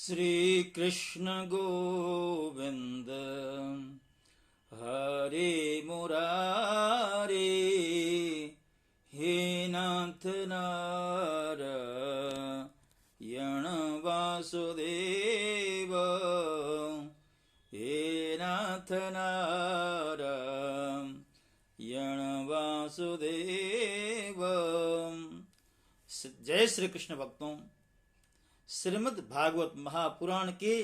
श्री कृष्ण गोविंद हरे मुरारे, हे नाथ नारायण वासुदेव, हे नाथ नारायण वासुदेव। जय श्री कृष्ण भक्तों, श्रीमद् भागवत महापुराण के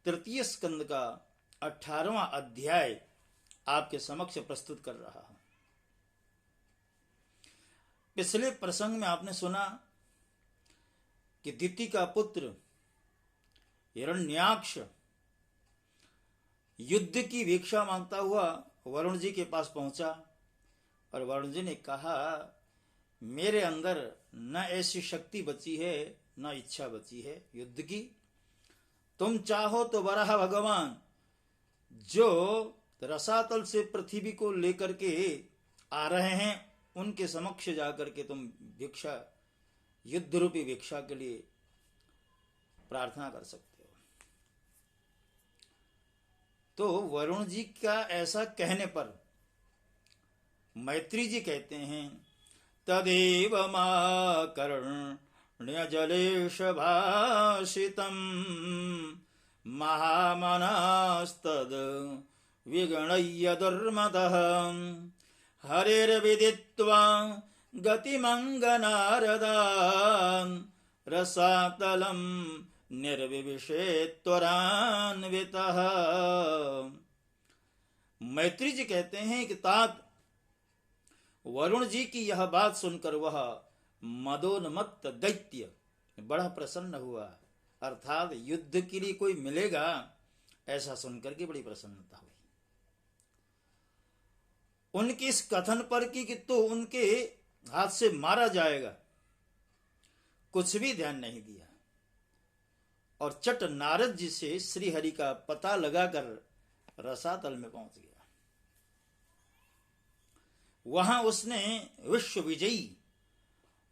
तृतीय स्कंद का 18वां अध्याय आपके समक्ष प्रस्तुत कर रहा हूं। पिछले प्रसंग में आपने सुना कि दिति का पुत्र हिरण्याक्ष युद्ध की भिक्षा मांगता हुआ वरुण जी के पास पहुंचा और वरुण जी ने कहा, मेरे अंदर न ऐसी शक्ति बची है न इच्छा बची है युद्ध की। तुम चाहो तो वराह भगवान जो रसातल से पृथ्वी को लेकर के आ रहे हैं उनके समक्ष जाकर के तुम भिक्षा, युद्ध रूपी भिक्षा के लिए प्रार्थना कर सकते हो। तो वरुण जी का ऐसा कहने पर मैत्री जी कहते हैं, तदेव माकर्ण्यजलेश भाषितम् महामनस्तद विगणय्य दुर्मदः हरिर्विदित्वा गतिमङ्गनारदान् रसातलं निर्विविशेत्वरान्वितः। मैत्री जी कहते हैं कि तात वरुण जी की यह बात सुनकर वह मदोन्मत्त दैत्य बड़ा प्रसन्न हुआ, अर्थात युद्ध के लिए कोई मिलेगा ऐसा सुनकर के बड़ी प्रसन्नता हुई। उनके इस कथन पर कि तो उनके हाथ से मारा जाएगा कुछ भी ध्यान नहीं दिया और चट नारद जी से श्री हरि का पता लगाकर रसातल में पहुंच गया। वहां उसने विश्व विजयी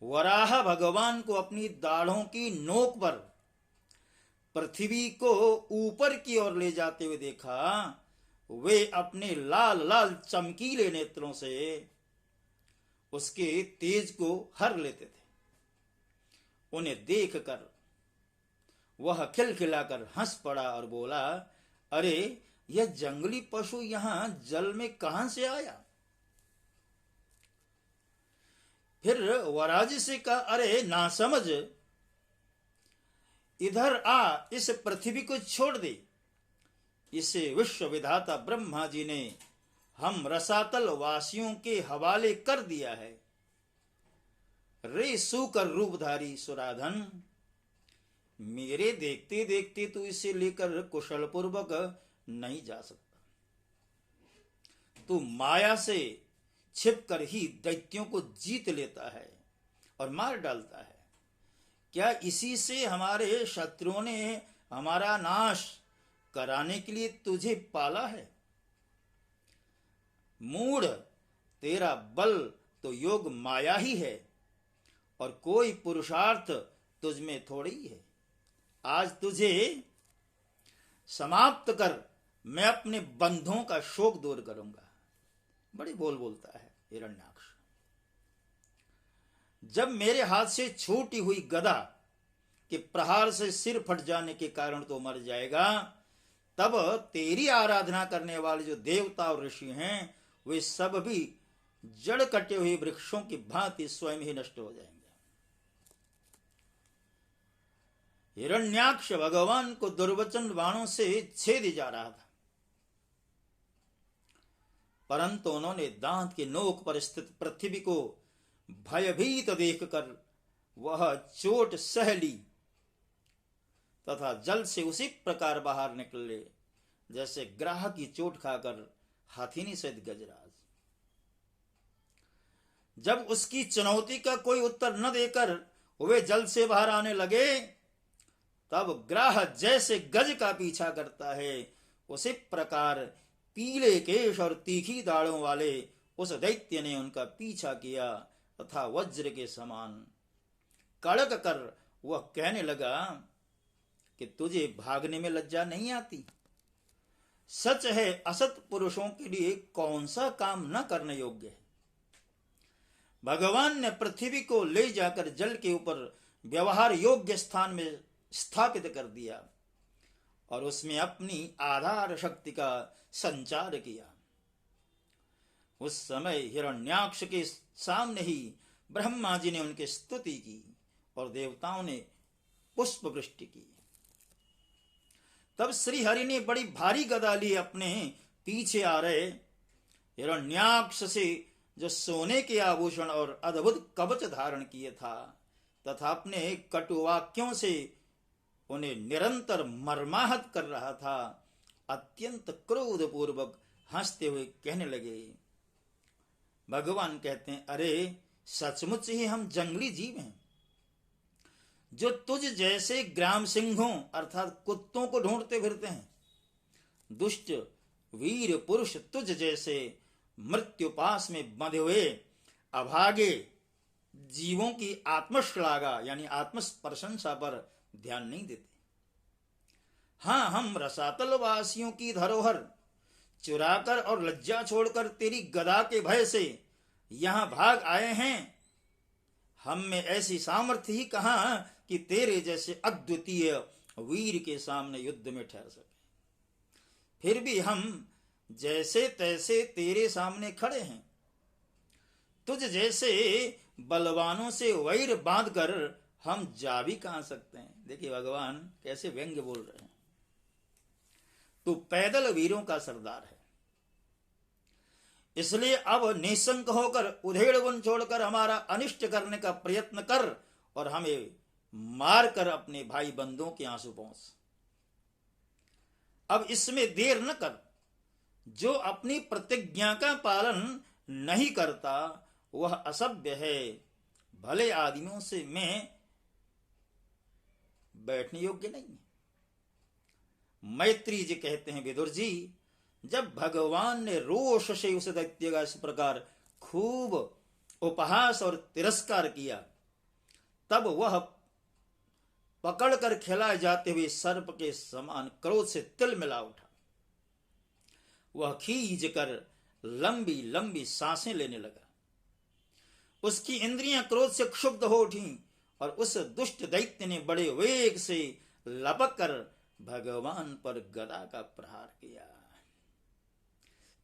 वराह भगवान को अपनी दाढ़ों की नोक पर पृथ्वी को ऊपर की ओर ले जाते हुए देखा। वे अपने लाल लाल चमकीले नेत्रों से उसके तेज को हर लेते थे। उन्हें देखकर वह खिलखिलाकर हंस पड़ा और बोला, अरे यह जंगली पशु यहां जल में कहां से आया? फिर वराजी से कहा, अरे ना समझ, इधर आ, इस पृथ्वी को छोड़ दे। इसे विश्व विधाता ब्रह्मा जी ने हम रसातल वासियों के हवाले कर दिया है। रे सूकर रूपधारी सुराधन, मेरे देखते देखते तू इसे लेकर कुशल पूर्वक नहीं जा सकता। तू माया से छिपकर ही दैत्यों को जीत लेता है और मार डालता है। क्या इसी से हमारे शत्रुओं ने हमारा नाश कराने के लिए तुझे पाला है? मूढ़, तेरा बल तो योग माया ही है और कोई पुरुषार्थ तुझ में थोड़ी है। आज तुझे समाप्त कर मैं अपने बंधुओं का शोक दूर करूंगा। बड़ी बोल बोलता है हिरण्याक्ष। जब मेरे हाथ से छूटी हुई गदा के प्रहार से सिर फट जाने के कारण तो मर जाएगा, तब तेरी आराधना करने वाले जो देवता और ऋषि हैं वे सब भी जड़ कटे हुए वृक्षों की भांति स्वयं ही नष्ट हो जाएंगे। हिरण्याक्ष भगवान को दुर्वचन बाणों से छेद जा रहा था, परंतु उन्होंने दांत के नोक पर स्थित पृथ्वी को भयभीत देखकर वह चोट सह ली तथा जल से उसी प्रकार बाहर निकले जैसे ग्राह की चोट खाकर हाथीनी सहित गजराज। जब उसकी चुनौती का कोई उत्तर न देकर वे जल से बाहर आने लगे, तब ग्राह जैसे गज का पीछा करता है उसी प्रकार पीले केश और तीखी दाढ़ों वाले उस दैत्य ने उनका पीछा किया तथा वज्र के समान कड़क कर वह कहने लगा, कि तुझे भागने में लज्जा नहीं आती? सच है, असत पुरुषों के लिए कौन सा काम न करने योग्य है। भगवान ने पृथ्वी को ले जाकर जल के ऊपर व्यवहार योग्य स्थान में स्थापित कर दिया और उसमें अपनी आधार शक्ति का संचार किया। उस समय हिरण्याक्ष के सामने ही ब्रह्मा जी ने उनकी स्तुति की और देवताओं ने पुष्प वृष्टि की। तब श्री हरि ने बड़ी भारी गदा ली अपने पीछे आ रहे हिरण्याक्ष से जो सोने के आभूषण और अद्भुत कवच धारण किए था तथा अपने कटुवाक्यों से उन्हें निरंतर मर्माहत कर रहा था, अत्यंत क्रोध पूर्वक हंसते हुए कहने लगे। भगवान कहते हैं, अरे सचमुच ही हम जंगली जीव हैं जो तुझ जैसे ग्राम सिंहों अर्थात कुत्तों को ढूंढते फिरते हैं। दुष्ट वीर पुरुष तुझ जैसे मृत्युपास में बंधे हुए अभागे जीवों की आत्मश्लाघा यानी आत्मप्रशंसा पर ध्यान नहीं देते। हाँ, हम रसातल वासियों की धरोहर चुराकर और लज्जा छोड़कर तेरी गदा के भय से यहां भाग आए हैं। हम में ऐसी सामर्थ्य ही कहां कि तेरे जैसे अद्वितीय वीर के सामने युद्ध में ठहर सके। फिर भी हम जैसे तैसे तेरे सामने खड़े हैं। तुझ जैसे बलवानों से वैर बांधकर हम जा भी कहां सकते हैं। देखिए भगवान कैसे व्यंग्य बोल रहे हैं। तू पैदल वीरों का सरदार है, इसलिए अब निशंक होकर उधेड़ वन छोड़कर हमारा अनिष्ट करने का प्रयत्न कर और हमें मारकर अपने भाई बंधुओं के आंसू पहुंच। अब इसमें देर न कर। जो अपनी प्रतिज्ञा का पालन नहीं करता वह असभ्य है। भले आदमियों से मैं बैठने योग्य नहीं है। मैत्री जी कहते हैं, विदुर जी, जब भगवान ने रोष से उस दैत्य का इस प्रकार खूब उपहास और तिरस्कार किया, तब वह पकड़कर खिलाए जाते हुए सर्प के समान क्रोध से तिलमिला उठा। वह खींच कर लंबी लंबी सांसें लेने लगा। उसकी इंद्रियां क्रोध से क्षुब्ध हो उठी और उस दुष्ट दैत्य ने बड़े वेग से लपक कर भगवान पर गदा का प्रहार किया।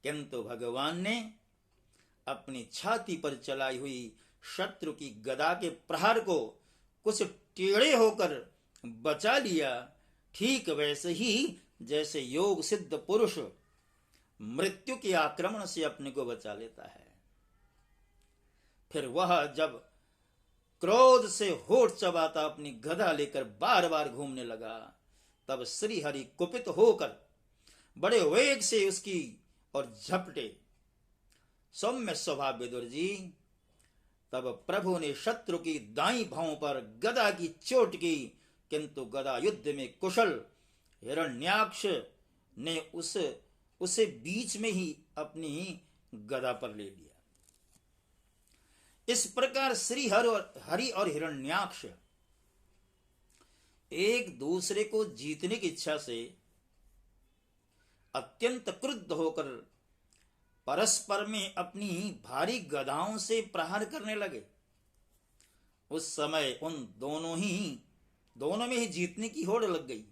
किंतु भगवान ने अपनी छाती पर चलाई हुई शत्रु की गदा के प्रहार को कुछ टेढ़े होकर बचा लिया, ठीक वैसे ही जैसे योग सिद्ध पुरुष मृत्यु के आक्रमण से अपने को बचा लेता है। फिर वह जब क्रोध से होठ चबाता अपनी गदा लेकर बार बार घूमने लगा, तब श्री हरि कुपित होकर बड़े वेग से उसकी और झपटे। सौम्य स्वभाव विदुर जी, तब प्रभु ने शत्रु की दाईं भौं पर गदा की चोट की, किंतु गदा युद्ध में कुशल हिरण्याक्ष ने उसे बीच में ही अपनी गदा पर ले लिया। इस प्रकार श्री हरि और हिरण्याक्ष एक दूसरे को जीतने की इच्छा से अत्यंत क्रुद्ध होकर परस्पर में अपनी भारी गदाओं से प्रहार करने लगे। उस समय उन दोनों में ही जीतने की होड़ लग गई।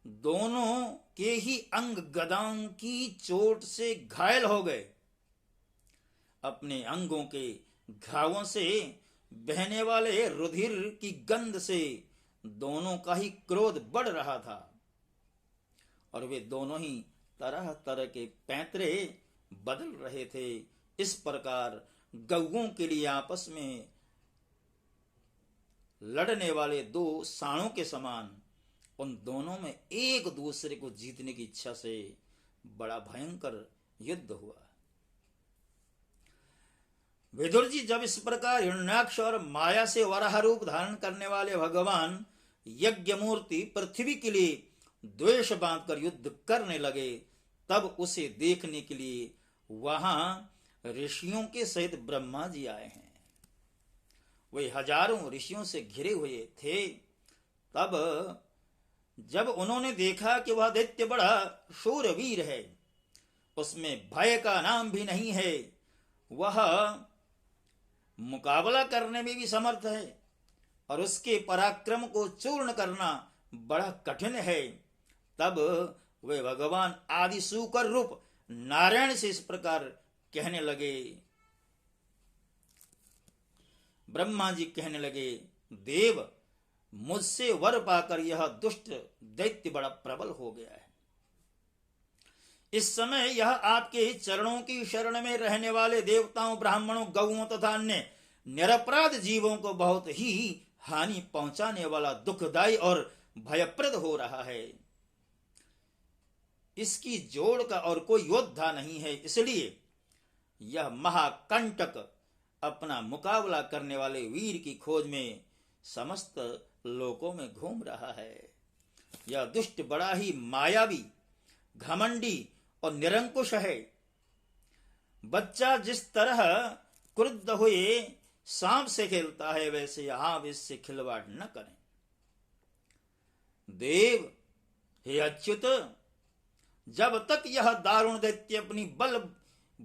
दोनों के ही अंग गदाओं की चोट से घायल हो गए। अपने अंगों के घावों से बहने वाले रुधिर की गंध से दोनों का ही क्रोध बढ़ रहा था और वे दोनों ही तरह तरह के पैंतरे बदल रहे थे। इस प्रकार गौओं के लिए आपस में लड़ने वाले दो साणों के समान उन दोनों में एक दूसरे को जीतने की इच्छा से बड़ा भयंकर युद्ध हुआ। विदुर जी, जब इस प्रकार हिरण्याक्ष और माया से वराह रूप धारण करने वाले भगवान यज्ञ मूर्ति पृथ्वी के लिए द्वेष बांधकर युद्ध करने लगे, तब उसे देखने के लिए वहां ऋषियों के सहित ब्रह्मा जी आए हैं। वे हजारों ऋषियों से घिरे हुए थे। तब जब उन्होंने देखा कि वह दैत्य बड़ा शूरवीर है, उसमें भय का नाम भी नहीं है, वह मुकाबला करने में भी समर्थ है और उसके पराक्रम को चूर्ण करना बड़ा कठिन है, तब वे भगवान आदि सूकर रूप नारायण से इस प्रकार कहने लगे। ब्रह्मा जी कहने लगे, देव, मुझसे वर पाकर यह दुष्ट दैत्य बड़ा प्रबल हो गया है। इस समय यह आपके चरणों की शरण में रहने वाले देवताओं, ब्राह्मणों, गौओं तथा अन्य निरपराध जीवों को बहुत ही हानि पहुंचाने वाला दुखदायी और भयप्रद हो रहा है। इसकी जोड़ का और कोई योद्धा नहीं है, इसलिए यह महाकंटक अपना मुकाबला करने वाले वीर की खोज में समस्त लोकों में घूम रहा है। यह दुष्ट बड़ा ही मायावी, घमंडी और निरंकुश है। बच्चा जिस तरह क्रुद्ध हुए सांप से खेलता है, वैसे आप इससे खिलवाड़ न करें। देव, हे अच्युत, जब तक यह दारुण दैत्य अपनी बल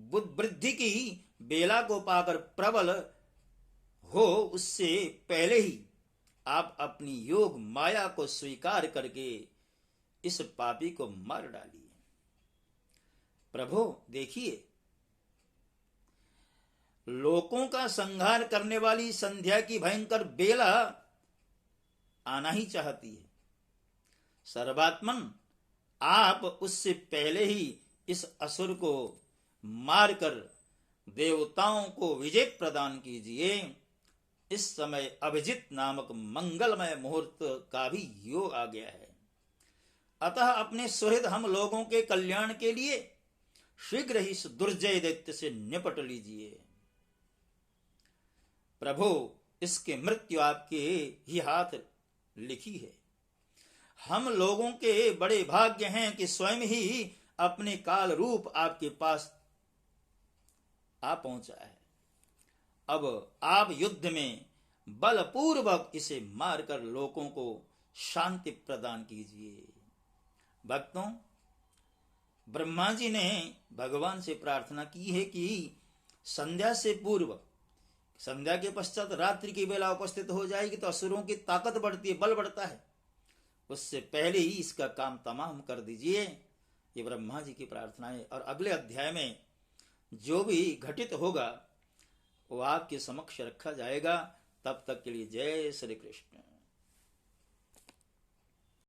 वृद्धि की बेला को पाकर प्रबल हो, उससे पहले ही आप अपनी योग माया को स्वीकार करके इस पापी को मार डालिए। प्रभु देखिए, लोकों का संहार करने वाली संध्या की भयंकर बेला आना ही चाहती है। सर्वात्मन, आप उससे पहले ही इस असुर को मारकर देवताओं को विजय प्रदान कीजिए। इस समय अभिजित नामक मंगलमय मुहूर्त का भी योग आ गया है, अतः अपने सुहृद हम लोगों के कल्याण के लिए शीघ्र ही इस दुर्जय दैत्य से निपट लीजिए। प्रभु, इसके मृत्यु आपके ही हाथ लिखी है। हम लोगों के बड़े भाग्य हैं कि स्वयं ही अपने काल रूप आपके पास आ पहुंचा है। अब आप युद्ध में बलपूर्वक इसे मारकर लोगों को शांति प्रदान कीजिए। भक्तों, ब्रह्मा जी ने भगवान से प्रार्थना की है कि संध्या से पूर्व, संध्या के पश्चात रात्रि की बेला उपस्थित हो जाएगी तो असुरों की ताकत बढ़ती है, बल बढ़ता है, उससे पहले ही इसका काम तमाम कर दीजिए। ये ब्रह्मा जी की प्रार्थना है। और अगले अध्याय में जो भी घटित होगा वो आपके समक्ष रखा जाएगा। तब तक के लिए जय श्री कृष्ण।